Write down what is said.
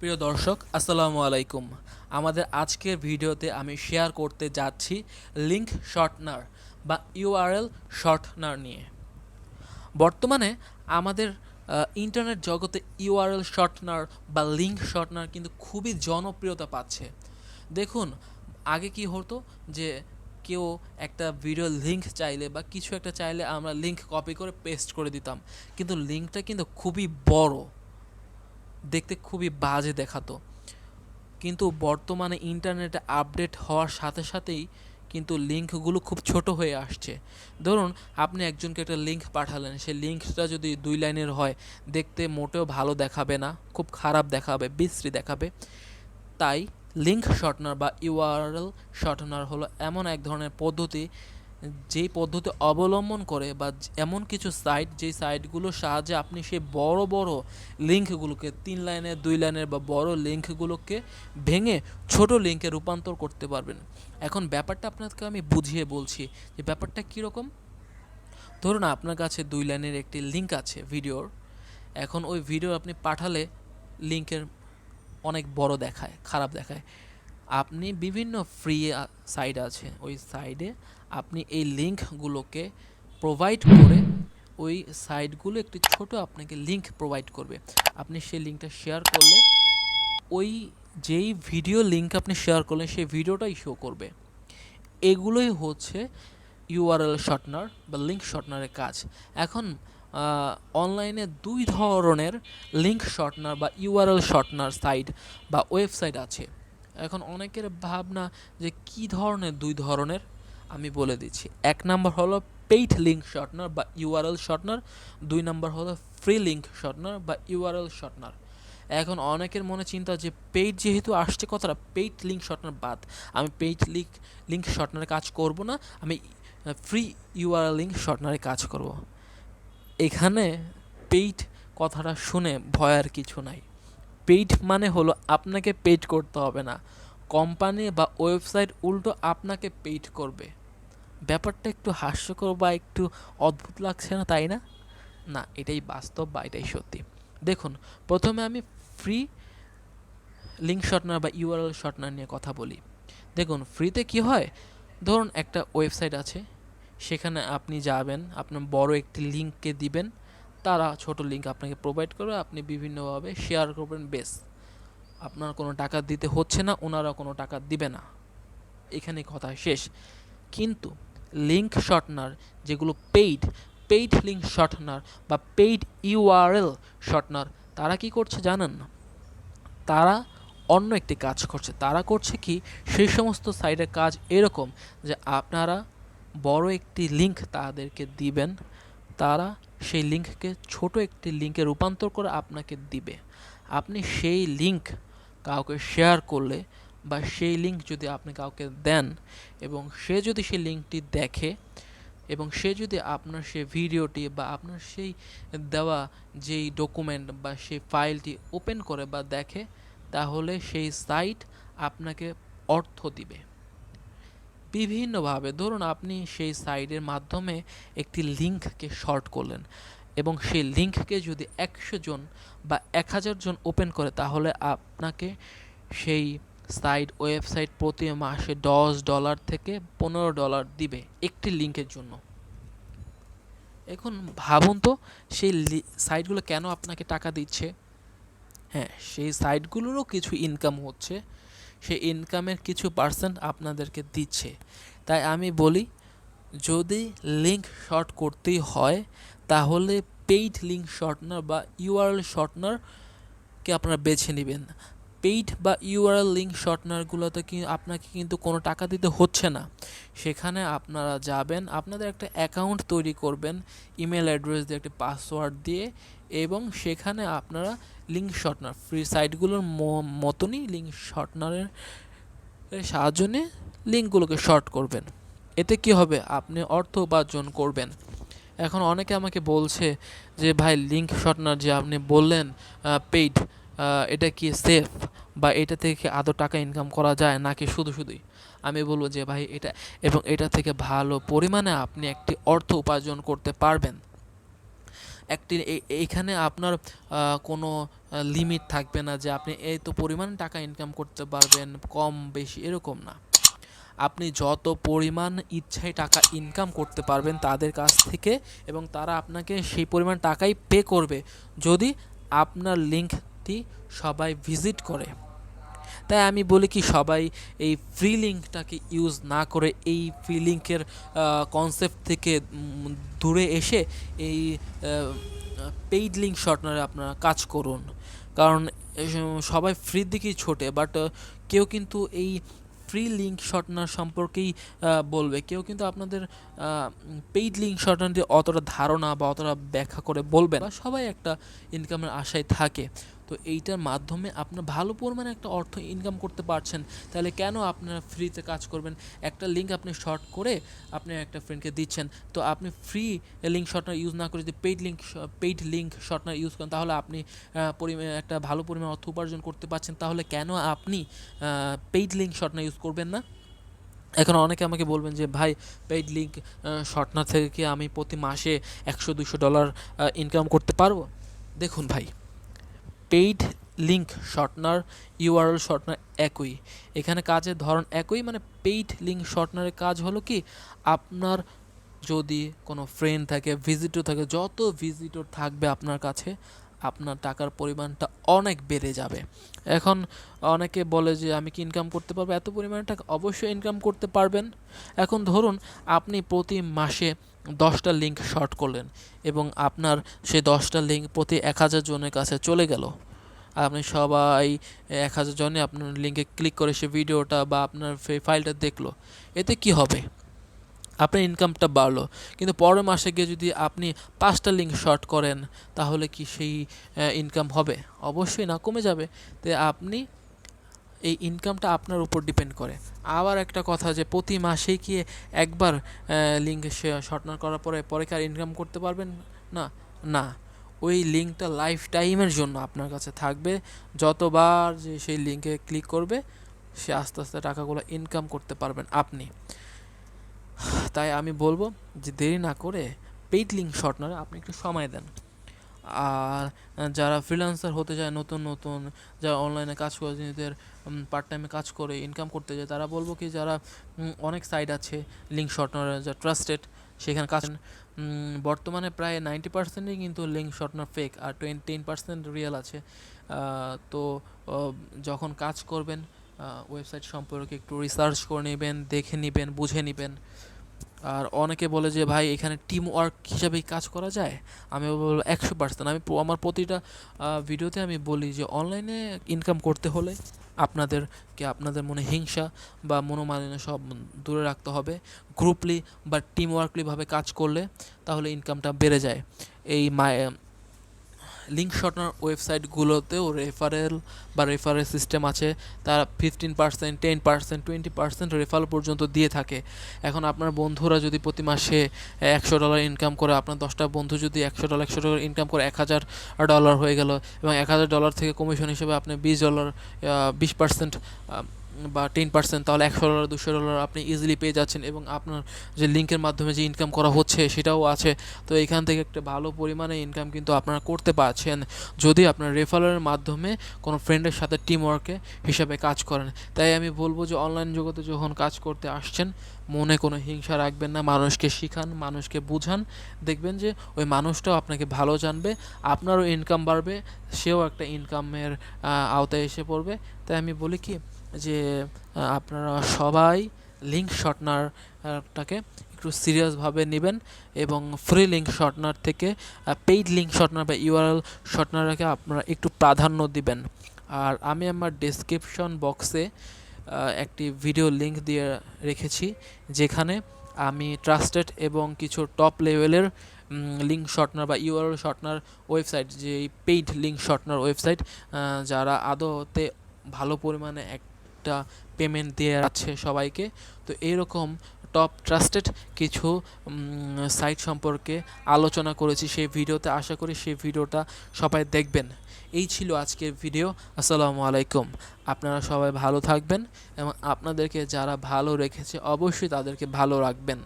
প্রিয় দর্শক আসসালামু আলাইকুম। আমাদের আজকের ভিডিওতে আমি শেয়ার করতে যাচ্ছি লিঙ্ক শর্টনার বা ইউআরএল শর্টনার নিয়ে। বর্তমানে আমাদের ইন্টারনেট জগতে ইউআরএল শর্টনার বা লিঙ্ক শর্টনার কিন্তু খুবই জনপ্রিয়তা পাচ্ছে। দেখুন, আগে কি হতো যে কেউ একটা ভিডিও লিঙ্ক চাইলে বা কিছু একটা চাইলে আমরা লিঙ্ক কপি করে পেস্ট করে দিতাম, কিন্তু লিঙ্কটা কিন্তু খুবই বড়, দেখতে খুবই বাজে দেখাতো। কিন্তু বর্তমানে ইন্টারনেটে আপডেট হওয়ার সাথে সাথেই কিন্তু লিঙ্কগুলো খুব ছোট হয়ে আসছে। ধরুন, আপনি একজনকে একটা লিঙ্ক পাঠালেন, সেই লিঙ্কটা যদি 2 লাইনের হয়, দেখতে মোটেও ভালো দেখাবে না, খুব খারাপ দেখাবে, বিশ্রী দেখাবে। তাই লিঙ্ক শর্টনার বা ইউআরএল শর্টনার হলো এমন এক ধরনের পদ্ধতি, যেই পদ্ধতি অবলম্বন করে বা এমন কিছু সাইট, যেই সাইটগুলোর সাহায্যে আপনি সেই বড় বড় লিঙ্কগুলোকে 3 লাইনের 2 লাইনের বা বড় লিঙ্কগুলোকে ভেঙে ছোট লিঙ্কে রূপান্তর করতে পারবেন। এখন ব্যাপারটা আপনাকে আমি বুঝিয়ে বলছি যে ব্যাপারটা কীরকম। ধরুন, আপনার কাছে 2 লাইনের একটি লিঙ্ক আছে ভিডিওর। এখন ওই ভিডিও আপনি পাঠালে লিঙ্কের অনেক বড় দেখায়, খারাপ দেখায়। আপনি বিভিন্ন ফ্রি সাইট আছে, ওই সাইডে আপনি এই লিঙ্কগুলোকে প্রোভাইড করে ওই সাইটগুলো একটি ছোট আপনাকে লিঙ্ক প্রোভাইড করবে। আপনি সেই লিঙ্কটা শেয়ার করলে ওই যেই ভিডিও লিঙ্ক আপনি শেয়ার করলেন সেই ভিডিওটাই শো করবে। এগুলোই হচ্ছে ইউআরএল শর্টনার বা লিঙ্ক শর্টনারের কাজ। এখন অনলাইনে 2 ধরনের লিঙ্ক শর্টনার বা ইউআরএল শর্টনার সাইট বা ওয়েবসাইট আছে। এখন অনেকের ভাবনা যে কী ধরনের 2 ধরনের, আমি বলে দিচ্ছি। 1 নাম্বার হলো পেইড লিঙ্ক শর্টনার বা ইউআরএল শর্টনার, 2 নাম্বার হলো ফ্রি লিঙ্ক শর্টনার বা ইউআরএল শর্টনার। এখন অনেকের মনে চিন্তা যে পেইড যেহেতু আসছে কথাটা, পেইড লিঙ্ক শর্টনার বাদ, আমি পেইড লিঙ্ক শর্টনারে কাজ করব না, আমি ফ্রি ইউআরএল লিঙ্ক শর্টনারে কাজ করব। এখানে পেইড কথাটা শুনে ভয়ের কিছু নাই। পেইড মানে হলো আপনাকে পেইড করতে হবে না, কোম্পানি বা ওয়েবসাইট উল্টো আপনাকে পেইড করবে। ব্যাপারটা একটু হাস্যকর বা একটু অদ্ভুত লাগছে না, তাই না? না, এটাই বাস্তব বা এটাই সত্যি। দেখুন, প্রথমে আমি ফ্রি লিঙ্ক শর্টনার বা ইউআরএল শর্টনার নিয়ে কথা বলি। দেখুন, ফ্রিতে কি হয়, ধরুন একটা ওয়েবসাইট আছে, সেখানে আপনি যাবেন, আপনার বড় একটি লিঙ্ককে দিবেন, তারা ছোট লিঙ্ক আপনাকে প্রোভাইড করবে, আপনি বিভিন্নভাবে শেয়ার করবেন, বেশ, আপনার কোনো টাকা দিতে হচ্ছে না, ওনারা কোনো টাকা দিবে না, এখানে কথা শেষ। কিন্তু লিঙ্ক শর্টনার যেগুলো পেইড লিঙ্ক শর্টনার বা পেইড ইউআরএল শর্টনার, তারা কি করছে জানেন না? তারা অন্য একটি কাজ করছে। তারা করছে কি, সেই সমস্ত সাইটের কাজ এরকম যে আপনারা বড় একটি লিঙ্ক তাদেরকে দিবেন, তারা সেই লিঙ্ককে ছোট একটি লিঙ্কে রূপান্তর করে আপনাকে দিবে। আপনি সেই লিঙ্ক কাউকে শেয়ার করলে বা সেই লিঙ্ক যদি আপনি কাউকে দেন এবং সে যদি সেই লিঙ্কটি দেখে এবং সে যদি আপনার সেই ভিডিওটি বা আপনার সেই দেওয়া যেই ডকুমেন্ট বা সেই ফাইলটি ওপেন করে বা দেখে, তাহলে সেই সাইট আপনাকে অর্থ দিবে বিভিন্নভাবে। ধরুন, আপনি সেই সাইটের মাধ্যমে একটি লিঙ্ককে শর্ট করলেন এবং সেই লিঙ্ককে যদি 100 জন বা 1000 জন ওপেন করে, তাহলে আপনাকে সেই ওয়েবসাইট প্রতি মাসে $10 থেকে $15 দিবে একটি লিঙ্কের জন্য। এখন ভাবুন তো, সেই সাইটগুলো কেন আপনাকে টাকা দিচ্ছে? হ্যাঁ, সেই সাইটগুলোরও কিছু ইনকাম হচ্ছে, সেই ইনকামের কিছু পার্সেন্ট আপনাদেরকে দিচ্ছে। তাই আমি বলি, যদি লিঙ্ক শর্ট করতেই হয়, তাহলে পেইড লিঙ্ক শর্টনার বা ইউআরএল শর্টনারকে আপনারা বেছে নেবেন। পেইড বা ইউআরএল লিঙ্ক শর্টনারগুলোতে আপনাকে কিন্তু কোনো টাকা দিতে হচ্ছে না। সেখানে আপনারা যাবেন, আপনাদের একটা অ্যাকাউন্ট তৈরি করবেন ইমেল অ্যাড্রেস দিয়ে, একটা পাসওয়ার্ড দিয়ে, এবং সেখানে আপনারা লিঙ্ক শর্টনার ফ্রি সাইটগুলোর মতনই লিঙ্ক শর্টনারের সাহায্য নিয়ে লিঙ্কগুলোকে শর্ট করবেন। এতে কি হবে, আপনি অর্থ উপার্জন করবেন। এখন অনেকে আমাকে বলছে যে ভাই, লিঙ্ক শর্টনার যে আপনি বললেন পেইড, এটা কি সেফ বা এটা থেকে আদৌ টাকা ইনকাম করা যায় নাকি শুধুই? আমি বলবো যে ভাই, এটা থেকে ভালো পরিমাণে আপনি একটি অর্থ উপার্জন করতে পারবেন। এইখানে আপনার কোনো লিমিট থাকবে না যে আপনি এই তো পরিমাণ টাকা ইনকাম করতে পারবেন, কম বেশি এরকম না। আপনি যত পরিমাণ ইচ্ছায় টাকা ইনকাম করতে পারবেন তাদের কাছ থেকে, এবং তারা আপনাকে সেই পরিমাণ টাকাই পে করবে যদি আপনার লিঙ্কটি সবাই ভিজিট করে। তাই আমি বলি কি, সবাই এই ফ্রি লিঙ্কটাকে ইউজ না করে এই ফ্রি লিঙ্কের কনসেপ্ট থেকে দূরে এসে এই পেইড লিঙ্ক শর্টনারে আপনারা কাজ করুন। কারণ সবাই ফ্রির দিকেই ছোটে, বাট কেউ কিন্তু এই ফ্রি লিঙ্ক শর্টনার সম্পর্কেই বলবে, কেউ কিন্তু আপনাদের পেইড লিঙ্ক শর্টনার দিয়ে অতটা ধারণা বা অতটা ব্যাখ্যা করে বলবে না। সবাই একটা ইনকামের আশায় থাকে, তো এইটার মাধ্যমে আপনার ভালো পরিমাণে একটা অর্থ ইনকাম করতে পারছেন, তাহলে কেন আপনারা ফ্রিতে কাজ করবেন? একটা লিঙ্ক আপনি শর্ট করে আপনি একটা ফ্রেন্ডকে দিচ্ছেন, তো আপনি ফ্রি লিঙ্ক শর্টনার ইউজ না করে যদি পেইড লিঙ্ক শর্টনার ইউজ করেন, তাহলে আপনি একটা ভালো পরিমাণ অর্থ উপার্জন করতে পারছেন। তাহলে কেন আপনি পেইড লিঙ্ক শর্টনার ইউজ করবেন না? এখন অনেকে আমাকে বলবেন যে ভাই, পেইড লিঙ্ক শর্টনার থেকে কি আমি প্রতি মাসে $100-200 ইনকাম করতে পারবো? দেখুন ভাই, paid link shortener, URL shortener একই, এখানে কাজের ধরন একই। মানে পেইড লিঙ্ক শর্টনারের কাজ হলো কি, আপনার যদি কোনো ফ্রেন্ড থাকে, ভিজিটর থাকে, যত ভিজিটর থাকবে আপনার কাছে, আপনার টাকার পরিমাণটা অনেক বেড়ে যাবে। এখন অনেকে বলে যে আমি কি ইনকাম করতে পারবো এত পরিমাণে টাকা? অবশ্যই ইনকাম করতে পারবেন। এখন ধরুন আপনি প্রতি মাসে 10টা লিঙ্ক শর্ট করলেন এবং আপনার সেই 10টা লিঙ্ক প্রতি 1000 জনের কাছে চলে গেল। আপনি সবাই 1000 জনে আপনার লিঙ্কে ক্লিক করে সে ভিডিওটা বা আপনার ফাইলটা দেখলো। এতে কি হবে? আপনার ইনকামটা বাড়লো, কিন্তু পরের মাসে গিয়ে যদি আপনি 5টা লিঙ্ক শর্ট করেন, তাহলে কি সেই ইনকাম হবে? অবশ্যই না, কমে যাবে। তো আপনি এই ইনকামটা আপনার উপর ডিপেন্ড করে। আবার একটা কথা, যে প্রতি মাসেই কি একবার লিঙ্ক শর্টনার করার পরে কি আর ইনকাম করতে পারবেন? না, না। ওই লিঙ্কটা লাইফ টাইমের জন্য আপনার কাছে থাকবে। যতবার যে সেই লিঙ্কে ক্লিক করবে, সে আস্তে আস্তে টাকাগুলো ইনকাম করতে পারবেন আপনি। তাই আমি বলবো যে দেরি না করে পেইড লিঙ্ক শর্টনারে আপনি একটু সময় দেন। আর যারা ফ্রিল্যান্সার হতে চায়, নতুন যারা অনলাইনে কাজ করে, নিজেদের পার্ট টাইমে কাজ করে ইনকাম করতে যায়, তারা বলবো কি, যারা অনেক সাইট আছে লিঙ্ক শর্টনার যা ট্রাস্টেড, সেখানে কাজ বর্তমানে প্রায় 90%ই কিন্তু লিঙ্ক শর্টনার ফেক, আর 10% রিয়েল আছে। তো যখন কাজ করবেন, ওয়েবসাইট সম্পর্কে একটু রিসার্চ করে নেবেন, দেখে নেবেন, বুঝে নেবেন। আর অনেকে বলে যে ভাই, এখানে টিম ওয়ার্ক হিসাবেই কাজ করা যায়। আমি বলবো 100%। আমি আমার প্রতিটা ভিডিওতে আমি বলি যে অনলাইনে ইনকাম করতে হলে আপনাদের মনে হিংসা বা মনোমালিন্য সব দূরে রাখতে হবে। গ্রুপলি বা টিম ওয়ার্কলিভাবে কাজ করলে তাহলে ইনকামটা বেড়ে যায়। এই লিঙ্ক শর্টনার ওয়েবসাইটগুলোতেও রেফারেল সিস্টেম আছে। তারা 15%, 10%, 20% রেফারেল পর্যন্ত দিয়ে থাকে। এখন আপনার বন্ধুরা যদি প্রতি মাসে $100 ইনকাম করে, আপনার 10টা বন্ধু যদি $100 ইনকাম করে, $1000 হয়ে গেল, এবং $1000 থেকে কমিশন হিসেবে আপনি $20 বা 10%, তাহলে $100, $200 আপনি ইজিলি পেয়ে যাচ্ছেন, এবং আপনার যে লিঙ্কের মাধ্যমে যে ইনকাম করা হচ্ছে সেটাও আছে। তো এখান থেকে একটা ভালো পরিমাণে ইনকাম কিন্তু আপনারা করতে পারছেন যদি আপনার রেফারেলের মাধ্যমে কোনো ফ্রেন্ডের সাথে টিম ওয়ার্কে হিসাবে কাজ করেন। তাই আমি বলবো যে অনলাইন জগতে যখন কাজ করতে আসছেন, মনে কোনো হিংসা রাখবেন না, মানুষকে শিখান, মানুষকে বুঝান। দেখবেন যে ওই মানুষটাও আপনাকে ভালো জানবে, আপনারও ইনকাম বাড়বে, সেও একটা ইনকামের আওতায় এসে পড়বে। তাই আমি বলি কি, যে আপনারা সবাই লিঙ্ক শর্টনারটাকে একটু সিরিয়াসভাবে নেবেন, এবং ফ্রি লিঙ্ক শর্টনার থেকে পেইড লিঙ্ক শর্টনার বা ইউআরএল শর্টনারকে আপনারা একটু প্রাধান্য দিবেন। আর আমি আমার ডেসক্রিপশন বক্সে একটি ভিডিও লিঙ্ক দিয়ে রেখেছি, যেখানে আমি ট্রাস্টেড এবং কিছু টপ লেভেলের লিঙ্ক শর্টনার বা ইউআরএল শর্টনার ওয়েবসাইট, যে পেইড লিঙ্ক শর্টনার ওয়েবসাইট, যারা আদতে ভালো পরিমাণে একটা পেমেন্ট দিয়ে যাচ্ছে সবাইকে, তো এইরকম টপ ট্রাস্টেড কিছু সাইট সম্পর্কে আলোচনা করেছি সেই ভিডিওতে। আশা করি সেই ভিডিওটা সবাই দেখবেন। এই ছিল আজকের ভিডিও। আসসালামু আলাইকুম। আপনারা সবাই ভালো থাকবেন, এবং আপনাদেরকে যারা ভালো রেখেছে অবশ্যই তাদেরকে ভালো রাখবেন।